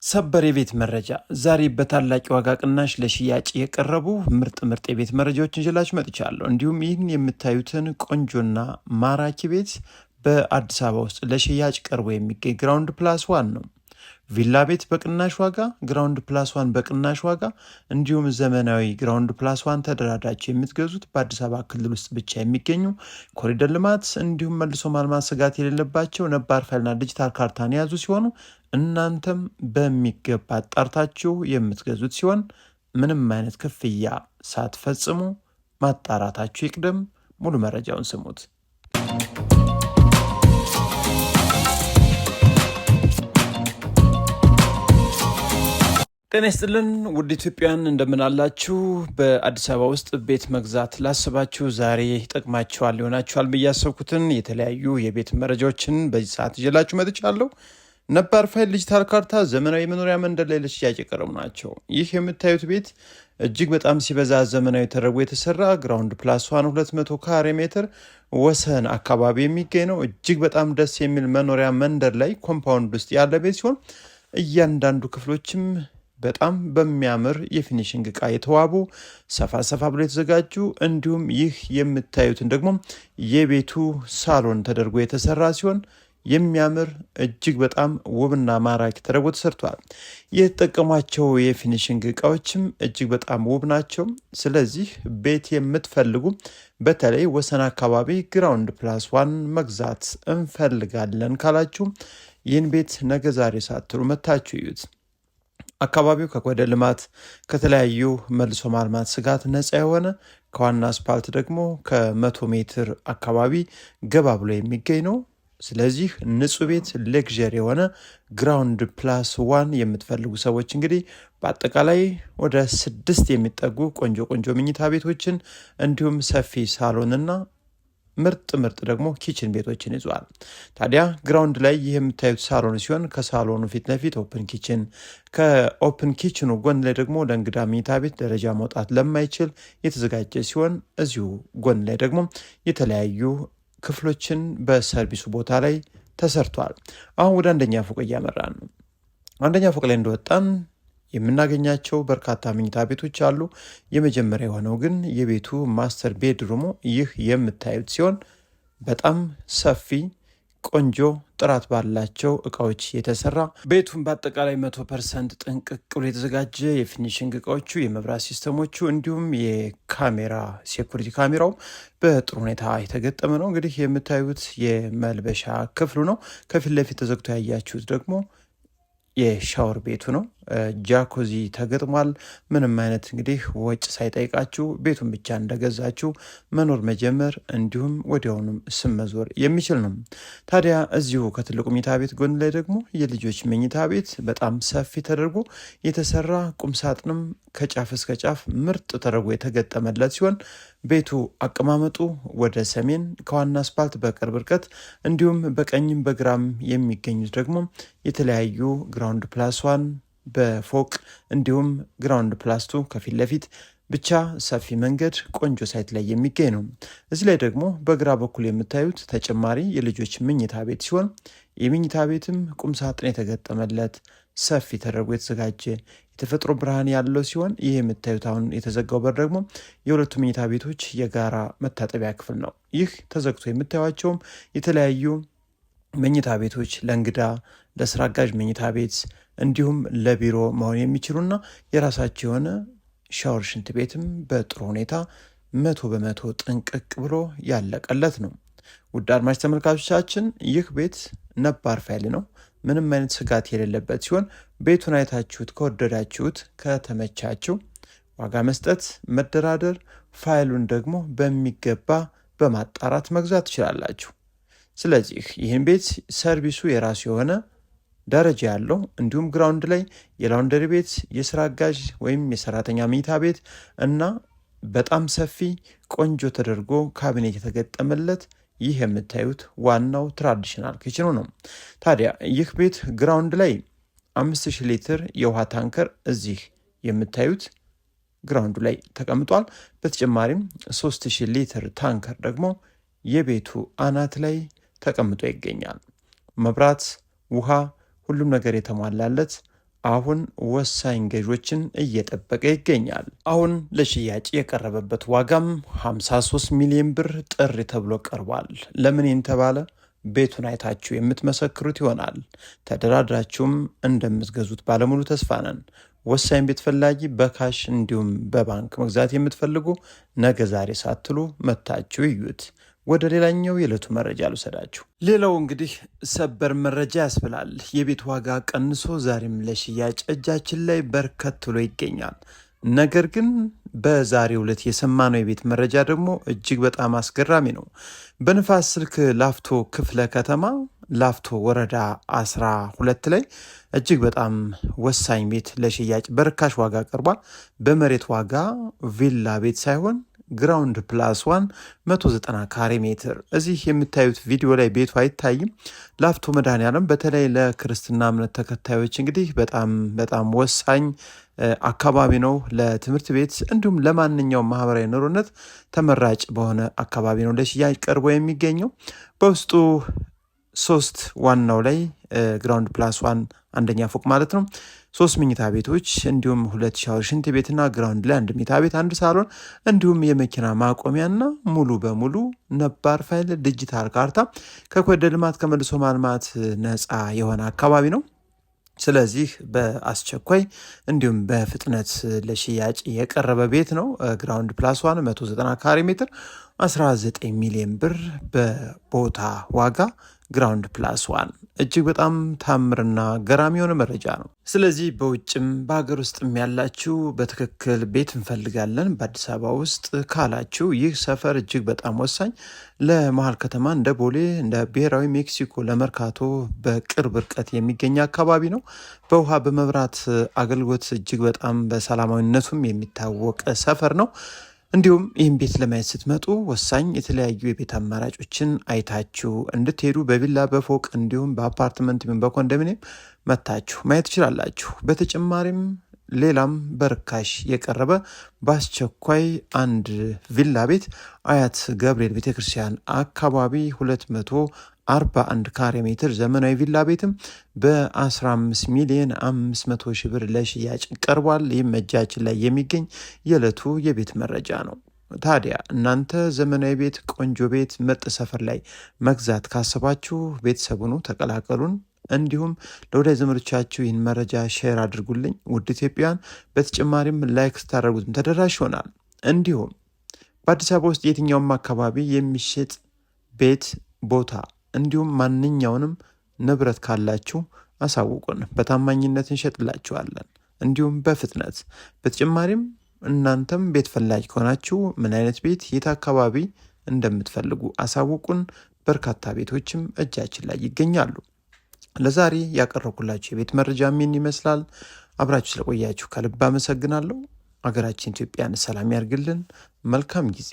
ሰበር የቤት መረጃ ዛሬ በታላቅ ዋጋ ቅናሽ ለሽያጭ የቀረቡ ምርጥ የቤት መረጃዎችን ይዤላችሁ መጥቻለሁ። እንዲሁም ይህን የምታዩትን ቆንጆና ማራኪ ቤት በአዲስ አበባ ውስጥ ለሽያጭ ቀርቦ የሚገኝ ግራውንድ ፕላስ ዋን ነው። ቪላ ቤት በቅናሽ ዋጋ፣ ግራውንድ ፕላስ ዋን በቅናሽ ዋጋ እንዲሁም ዘመናዊ ግራውንድ ፕላስ ዋን ተደራዳቸው የምትገዙት በአዲስ አበባ ክልል ውስጥ ብቻ የሚገኙ ኮሪደር ልማት እንዲሁም መልሶ ማልማት ስጋት የሌለባቸው ነባር ፋይልና ዲጂታል ካርታን የያዙ ሲሆኑ እናንተም በሚገባ አጣርታችሁ የምትገዙት ሲሆን ምንም አይነት ክፍያ ሳትፈጽሙ ማጣራታችሁ ይቅደም። ሙሉ መረጃውን ስሙት። ጤና ይስጥልን ውድ ኢትዮጵያን እንደምን አላችሁ? በአዲስ አበባ ውስጥ ቤት መግዛት ላስባችሁ ዛሬ ይጠቅማችኋል ይሆናችኋል ብዬ ያሰብኩትን የተለያዩ የቤት መረጃዎችን በዚህ ሰዓት ይዤላችሁ መጥቻለሁ። ነባር ፋይል ዲጂታል ካርታ ዘመናዊ መኖሪያ መንደር ላይ ለሽያጭ የቀረቡ ናቸው። ይህ የምታዩት ቤት እጅግ በጣም ሲበዛ ዘመናዊ ተደርጎ የተሰራ ግራውንድ ፕላስ ዋን 200 ካሬ ሜትር ወሰን አካባቢ የሚገኝ ነው። እጅግ በጣም ደስ የሚል መኖሪያ መንደር ላይ ኮምፓውንድ ውስጥ ያለ ቤት ሲሆን እያንዳንዱ ክፍሎችም በጣም በሚያምር የፊኒሽንግ እቃ የተዋቡ ሰፋ ብሎ የተዘጋጁ እንዲሁም ይህ የምታዩትን ደግሞ የቤቱ ሳሎን ተደርጎ የተሰራ ሲሆን የሚያምር እጅግ በጣም ውብና ማራኪ ተደርጎ ተሰርቷል። የተጠቀሟቸው የፊኒሽንግ እቃዎችም እጅግ በጣም ውብ ናቸው። ስለዚህ ቤት የምትፈልጉ በተለይ ወሰን አካባቢ ግራውንድ ፕላስ ዋን መግዛት እንፈልጋለን ካላችሁ ይህን ቤት ነገ ዛሬ ሳትሉ መታችሁ እዩት። አካባቢው ከኮሪደር ልማት ከተለያዩ መልሶ ማልማት ስጋት ነፃ የሆነ ከዋና አስፓልት ደግሞ ከ100 ሜትር አካባቢ ገባ ብሎ የሚገኝ ነው። ስለዚህ ንጹህ ቤት ሌክዠሪ የሆነ ግራውንድ ፕላስ ዋን የምትፈልጉ ሰዎች እንግዲህ በአጠቃላይ ወደ 6 የሚጠጉ ቆንጆ መኝታ ቤቶችን እንዲሁም ሰፊ ሳሎንና ምርጥ ደግሞ ኪችን ቤቶችን ይዟል። ታዲያ ግራውንድ ላይ ይህ የምታዩት ሳሎን ሲሆን ከሳሎኑ ፊት ለፊት ኦፕን ኪችን፣ ከኦፕን ኪችኑ ጎን ላይ ደግሞ ለእንግዳ መኝታ ቤት ደረጃ መውጣት ለማይችል የተዘጋጀ ሲሆን እዚሁ ጎን ላይ ደግሞ የተለያዩ ክፍሎችን በሰርቪሱ ቦታ ላይ ተሰርቷል። አሁን ወደ አንደኛ ፎቅ እያመራን ነው። አንደኛ ፎቅ ላይ እንደወጣን የምናገኛቸው በርካታ መኝታ ቤቶች አሉ። የመጀመሪያ የሆነው ግን የቤቱ ማስተር ቤድሩሙ ይህ የምታዩት ሲሆን በጣም ሰፊ ቆንጆ ጥራት ባላቸው እቃዎች የተሰራ ቤቱን በአጠቃላይ 100% ጥንቅቅ ብሎ የተዘጋጀ የፊኒሽንግ እቃዎቹ፣ የመብራት ሲስተሞቹ እንዲሁም የካሜራ ሴኩሪቲ ካሜራው በጥሩ ሁኔታ የተገጠመ ነው። እንግዲህ የምታዩት የመልበሻ ክፍሉ ነው። ከፊት ለፊት ተዘግቶ ያያችሁት ደግሞ የሻወር ቤቱ ነው። ጃኮዚ ተገጥሟል። ምንም አይነት እንግዲህ ወጭ ሳይጠይቃችሁ ቤቱን ብቻ እንደገዛችሁ መኖር መጀመር እንዲሁም ወዲያውኑም ስም መዞር የሚችል ነው። ታዲያ እዚሁ ከትልቁ መኝታ ቤት ጎን ላይ ደግሞ የልጆች መኝታ ቤት በጣም ሰፊ ተደርጎ የተሰራ ቁምሳጥንም ከጫፍ እስከ ጫፍ ምርጥ ተደርጎ የተገጠመለት ሲሆን ቤቱ አቀማመጡ ወደ ሰሜን ከዋና አስፓልት በቅርብ ርቀት እንዲሁም በቀኝም በግራም የሚገኙት ደግሞ የተለያዩ ግራውንድ ፕላስ ዋን በፎቅ እንዲሁም ግራውንድ ፕላስ ቱ ከፊት ለፊት ብቻ ሰፊ መንገድ ቆንጆ ሳይት ላይ የሚገኝ ነው። እዚህ ላይ ደግሞ በግራ በኩል የምታዩት ተጨማሪ የልጆች መኝታ ቤት ሲሆን የመኝታ ቤትም ቁምሳጥን የተገጠመለት ሰፊ ተደርጎ የተዘጋጀ የተፈጥሮ ብርሃን ያለው ሲሆን ይህ የምታዩት አሁን የተዘጋው በር ደግሞ የሁለቱ መኝታ ቤቶች የጋራ መታጠቢያ ክፍል ነው። ይህ ተዘግቶ የምታዩቸውም የተለያዩ መኝታ ቤቶች ለእንግዳ፣ ለስራ አጋዥ መኝታ ቤት እንዲሁም ለቢሮ መሆን የሚችሉና የራሳቸው የሆነ ሻወር፣ ሽንት ቤትም በጥሩ ሁኔታ 100% ጥንቅቅ ብሎ ያለቀለት ነው። ውድ አድማጭ ተመልካቾቻችን ይህ ቤት ነባር ፋይል ነው። ምንም አይነት ስጋት የሌለበት ሲሆን ቤቱን አይታችሁት ከወደዳችሁት ከተመቻችሁ ዋጋ መስጠት፣ መደራደር፣ ፋይሉን ደግሞ በሚገባ በማጣራት መግዛት ትችላላችሁ። ስለዚህ ይህን ቤት ሰርቪሱ የራሱ የሆነ ደረጃ ያለው እንዲሁም ግራውንድ ላይ የላውንደሪ ቤት፣ የስራ አጋዥ ወይም የሰራተኛ መኝታ ቤት እና በጣም ሰፊ ቆንጆ ተደርጎ ካቢኔት የተገጠመለት ይህ የምታዩት ዋናው ትራዲሽናል ኪችኑ ነው። ታዲያ ይህ ቤት ግራውንድ ላይ 5000 ሊትር የውሃ ታንከር እዚህ የምታዩት ግራውንዱ ላይ ተቀምጧል። በተጨማሪም 3000 ሊትር ታንከር ደግሞ የቤቱ አናት ላይ ተቀምጦ ይገኛል። መብራት፣ ውሃ፣ ሁሉም ነገር የተሟላለት አሁን ወሳኝ ገዦችን እየጠበቀ ይገኛል። አሁን ለሽያጭ የቀረበበት ዋጋም 53 ሚሊዮን ብር ጥሪ ተብሎ ቀርቧል። ለምን ይህን ተባለ? ቤቱን አይታችሁ የምትመሰክሩት ይሆናል። ተደራድራችሁም እንደምትገዙት ባለሙሉ ተስፋ ነን። ወሳኝ ቤት ፈላጊ በካሽ እንዲሁም በባንክ መግዛት የምትፈልጉ ነገ ዛሬ ሳትሉ መታችሁ እዩት። ወደ ሌላኛው የዕለቱ መረጃ ልውሰዳችሁ። ሌላው እንግዲህ ሰበር መረጃ ያስብላል። የቤት ዋጋ ቀንሶ ዛሬም ለሽያጭ እጃችን ላይ በርከት ብሎ ይገኛል። ነገር ግን በዛሬው ዕለት የሰማነው የቤት መረጃ ደግሞ እጅግ በጣም አስገራሚ ነው። በንፋስ ስልክ ላፍቶ ክፍለ ከተማ ላፍቶ ወረዳ 12 ላይ እጅግ በጣም ወሳኝ ቤት ለሽያጭ በርካሽ ዋጋ ቀርቧል። በመሬት ዋጋ ቪላ ቤት ሳይሆን ግራውንድ ፕላስ 190 ካሬ ሜትር። እዚህ የምታዩት ቪዲዮ ላይ ቤቱ አይታይም። ላፍቶ መድኃኔዓለም በተለይ ለክርስትና እምነት ተከታዮች እንግዲህ በጣም ወሳኝ አካባቢ ነው። ለትምህርት ቤት እንዲሁም ለማንኛውም ማህበራዊ ኑሮነት ተመራጭ በሆነ አካባቢ ነው ለሽያጭ ቀርቦ የሚገኘው። በውስጡ 3 ዋናው ላይ ግራውንድ ፕላስ 1 አንደኛ ፎቅ ማለት ነው 3 መኝታ ቤቶች እንዲሁም 2 ሻወር ሽንት ቤትና ግራውንድ ላይ 1 መኝታ ቤት 1 ሳሎን እንዲሁም የመኪና ማቆሚያና ሙሉ በሙሉ ነባር ፋይል ዲጂታል ካርታ ከኮሪደር ልማት ከመልሶ ማልማት ነፃ የሆነ አካባቢ ነው። ስለዚህ በአስቸኳይ እንዲሁም በፍጥነት ለሽያጭ የቀረበ ቤት ነው። ግራውንድ ፕላስ 190 ካሬ ሜትር 19 ሚሊዮን ብር በቦታ ዋጋ ግራውንድ ፕላስ 1 እጅግ በጣም ታምርና ገራሚ የሆነ መረጃ ነው። ስለዚህ በውጭም በሀገር ውስጥም ያላችሁ በትክክል ቤት እንፈልጋለን በአዲስ አበባ ውስጥ ካላችሁ ይህ ሰፈር እጅግ በጣም ወሳኝ፣ ለመሀል ከተማ እንደ ቦሌ እንደ ብሔራዊ ሜክሲኮ ለመርካቶ በቅርብ ርቀት የሚገኝ አካባቢ ነው። በውሃ በመብራት አገልግሎት እጅግ በጣም በሰላማዊነቱም የሚታወቅ ሰፈር ነው። እንዲሁም ይህን ቤት ለማየት ስትመጡ ወሳኝ የተለያዩ የቤት አማራጮችን አይታችሁ እንድትሄዱ በቪላ በፎቅ እንዲሁም በአፓርትመንት በኮንዶሚኒየም መታችሁ ማየት ትችላላችሁ። በተጨማሪም ሌላም በርካሽ የቀረበ በአስቸኳይ አንድ ቪላ ቤት አያት ገብርኤል ቤተክርስቲያን አካባቢ 241 ካሬ ሜትር ዘመናዊ ቪላ ቤትም በ15 ሚሊዮን 500 ሺህ ብር ለሽያጭ ቀርቧል። ይህም እጃችን ላይ የሚገኝ የዕለቱ የቤት መረጃ ነው። ታዲያ እናንተ ዘመናዊ ቤት፣ ቆንጆ ቤት፣ ምርጥ ሰፈር ላይ መግዛት ካሰባችሁ ቤተሰቡኑ ተቀላቀሉን። እንዲሁም ለወዳጅ ዘመዶቻችሁ ይህን መረጃ ሼር አድርጉልኝ ውድ ኢትዮጵያውያን። በተጨማሪም ላይክ ስታደርጉትም ተደራሽ ይሆናል። እንዲሁም በአዲስ አበባ ውስጥ የትኛውም አካባቢ የሚሸጥ ቤት ቦታ እንዲሁም ማንኛውንም ንብረት ካላችሁ አሳውቁን፣ በታማኝነት እንሸጥላችኋለን እንዲሁም በፍጥነት። በተጨማሪም እናንተም ቤት ፈላጊ ከሆናችሁ ምን አይነት ቤት የት አካባቢ እንደምትፈልጉ አሳውቁን። በርካታ ቤቶችም እጃችን ላይ ይገኛሉ። ለዛሬ ያቀረብኩላችሁ የቤት መረጃ ምን ይመስላል? አብራችሁ ስለቆያችሁ ከልብ አመሰግናለሁ። አገራችን ኢትዮጵያን ሰላም ያርግልን። መልካም ጊዜ